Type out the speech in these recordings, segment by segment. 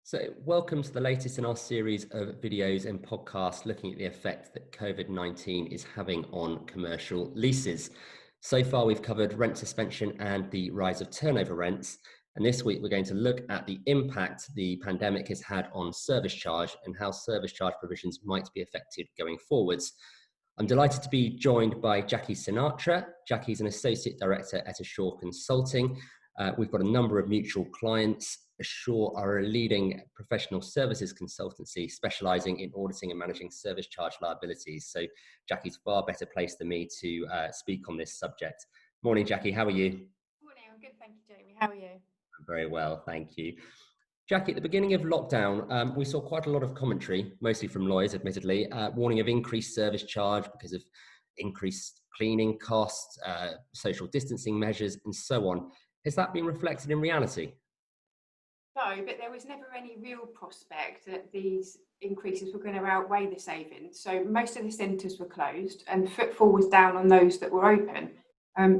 So, welcome to the latest in our series of videos and podcasts looking at the effect that COVID-19 is having on commercial leases. So far, we've covered rent suspension and the rise of turnover rents. And this week, we're going to look at the impact the pandemic has had on service charge and how service charge provisions might be affected going forwards. I'm delighted to be joined by Jackie Sinatra. Jackie's an associate director at Assure Consulting. We've got a number of mutual clients. Assure are a leading professional services consultancy specializing in auditing and managing service charge liabilities. So Jackie's far better placed than me to speak on this subject. Morning, Jackie. How are you? Morning. I'm good. Thank you, Jamie. How are you? Very well. Thank you. Jackie, at the beginning of lockdown, we saw quite a lot of commentary, mostly from lawyers, admittedly, warning of increased service charge because of increased cleaning costs, social distancing measures, and so on. Has that been reflected in reality? No, but there was never any real prospect that these increases were going to outweigh the savings. So most of the centres were closed and footfall was down on those that were open.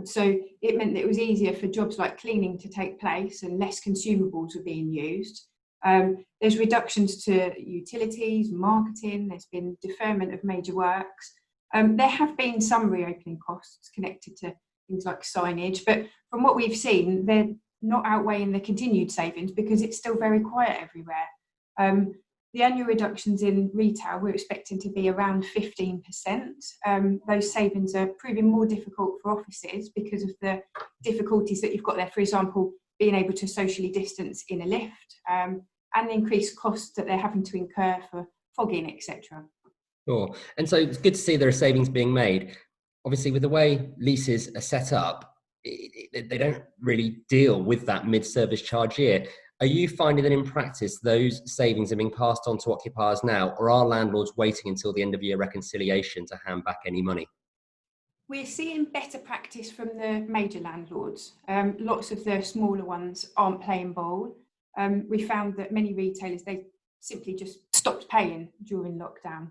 So it meant that it was easier for jobs like cleaning to take place and less consumables were being used. There's reductions to utilities, marketing, there's been deferment of major works. There have been some reopening costs connected to things like signage, but from what we've seen, they're not outweighing the continued savings because it's still very quiet everywhere. The annual reductions in retail, we're expecting to be around 15%. Those savings are proving more difficult for offices because of the difficulties that you've got there. For example, being able to socially distance in a lift and the increased costs that they're having to incur for fogging, etc. Sure. And so it's good to see there are savings being made. Obviously, with the way leases are set up, they don't really deal with that mid-service charge year. Are you finding that in practice, those savings are being passed on to occupiers now, or are landlords waiting until the end of year reconciliation to hand back any money? We're seeing better practice from the major landlords. Lots of the smaller ones aren't playing ball. We found that many retailers, they simply just stopped paying during lockdown.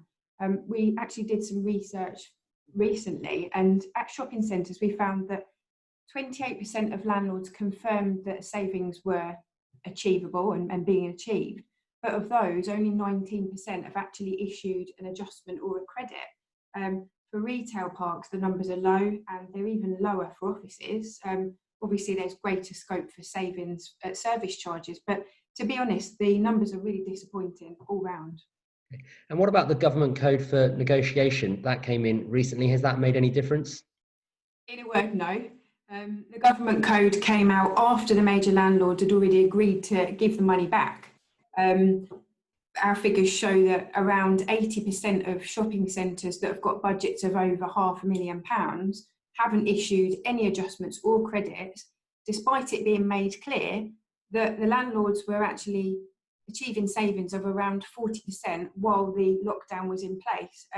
We actually did some research recently, and at shopping centres, we found that 28% of landlords confirmed that savings were achievable and being achieved, but of those, only 19% have actually issued an adjustment or a credit. For retail parks, the numbers are low, and they're even lower for offices. Obviously, there's greater scope for savings at service charges, but to be honest, the numbers are really disappointing all round. And what about the government code for negotiation? That came in recently. Has that made any difference? In a word, no. The government code came out after the major landlords had already agreed to give the money back. Our figures show that around 80% of shopping centres that have got budgets of over £500,000 haven't issued any adjustments or credits, despite it being made clear that the landlords were actually achieving savings of around 40% while the lockdown was in place.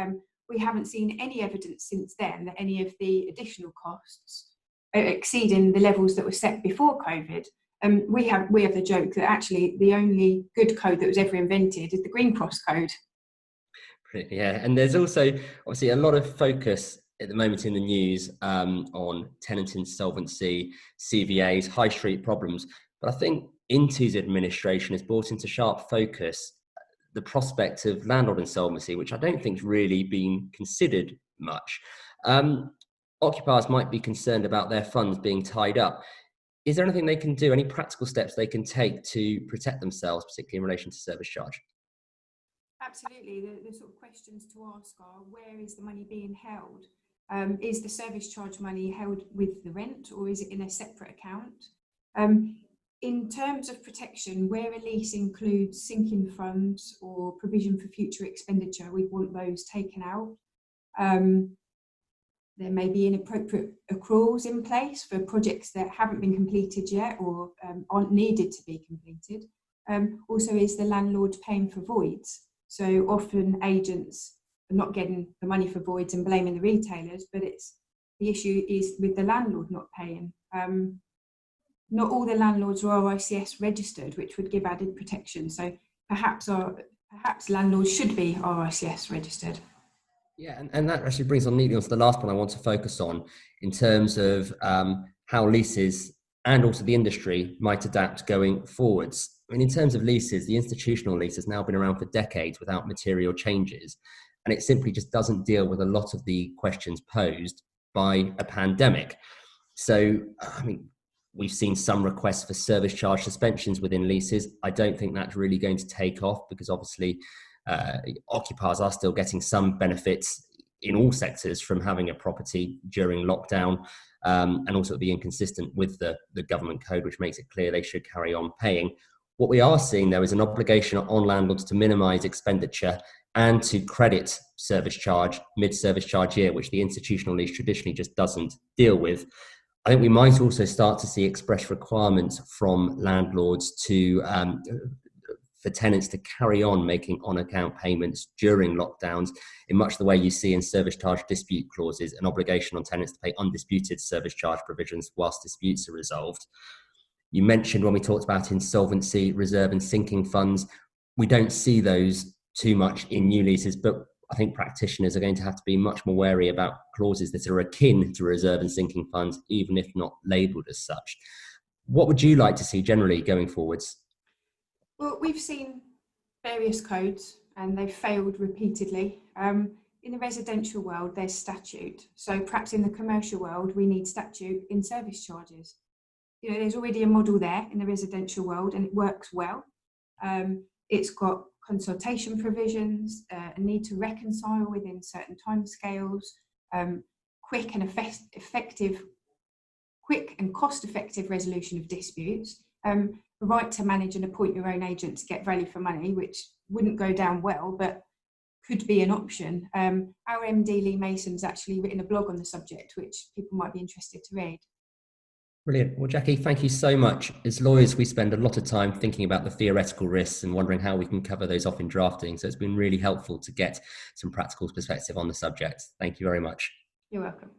We haven't seen any evidence since then that any of the additional costs exceeding the levels that were set before COVID. We have the joke that actually the only good code that was ever invented is the Green Cross code. Yeah, and there's also obviously a lot of focus at the moment in the news on tenant insolvency, CVAs, high street problems. But I think Intu's administration has brought into sharp focus the prospect of landlord insolvency, which I don't think has really been considered much. Occupiers might be concerned about their funds being tied up. Is there anything they can do, any practical steps they can take to protect themselves, particularly in relation to service charge? Absolutely. The sort of questions to ask are, where is the money being held? Is the service charge money held with the rent, or is it in a separate account? In terms of protection, where a lease includes sinking funds or provision for future expenditure, we want those taken out. There may be inappropriate accruals in place for projects that haven't been completed yet or aren't needed to be completed. Also, is the landlord paying for voids? So often agents are not getting the money for voids and blaming the retailers, but the issue is with the landlord not paying. Not all the landlords are RICS registered, which would give added protection. So perhaps landlords should be RICS registered. Yeah, and that actually brings on neatly onto the last one I want to focus on in terms of how leases and also the industry might adapt going forwards. I mean, in terms of leases, the institutional lease has now been around for decades without material changes, and it simply just doesn't deal with a lot of the questions posed by a pandemic. So, I mean, we've seen some requests for service charge suspensions within leases. I don't think that's really going to take off because obviously occupiers are still getting some benefits in all sectors from having a property during lockdown, and also being consistent with the government code, which makes it clear they should carry on paying. What we are seeing, though, is an obligation on landlords to minimise expenditure and to credit service charge mid-service charge year, which the institutional lease traditionally just doesn't deal with. I think we might also start to see express requirements from landlords to for tenants to carry on making on-account payments during lockdowns, in much the way you see in service charge dispute clauses, an obligation on tenants to pay undisputed service charge provisions whilst disputes are resolved. You mentioned when we talked about insolvency, reserve and sinking funds, we don't see those too much in new leases, but I think practitioners are going to have to be much more wary about clauses that are akin to reserve and sinking funds, even if not labelled as such. What would you like to see generally going forwards? Well, we've seen various codes and they've failed repeatedly. In the residential world, there's statute. So perhaps in the commercial world, we need statute in service charges. You know, there's already a model there in the residential world and it works well. It's got consultation provisions, a need to reconcile within certain timescales, quick and cost-effective resolution of disputes, the right to manage and appoint your own agent to get value for money, which wouldn't go down well, but could be an option. Our MD Lee Mason's actually written a blog on the subject, which people might be interested to read. Brilliant. Well, Jackie, thank you so much. As lawyers, we spend a lot of time thinking about the theoretical risks and wondering how we can cover those off in drafting. So it's been really helpful to get some practical perspective on the subject. Thank you very much. You're welcome.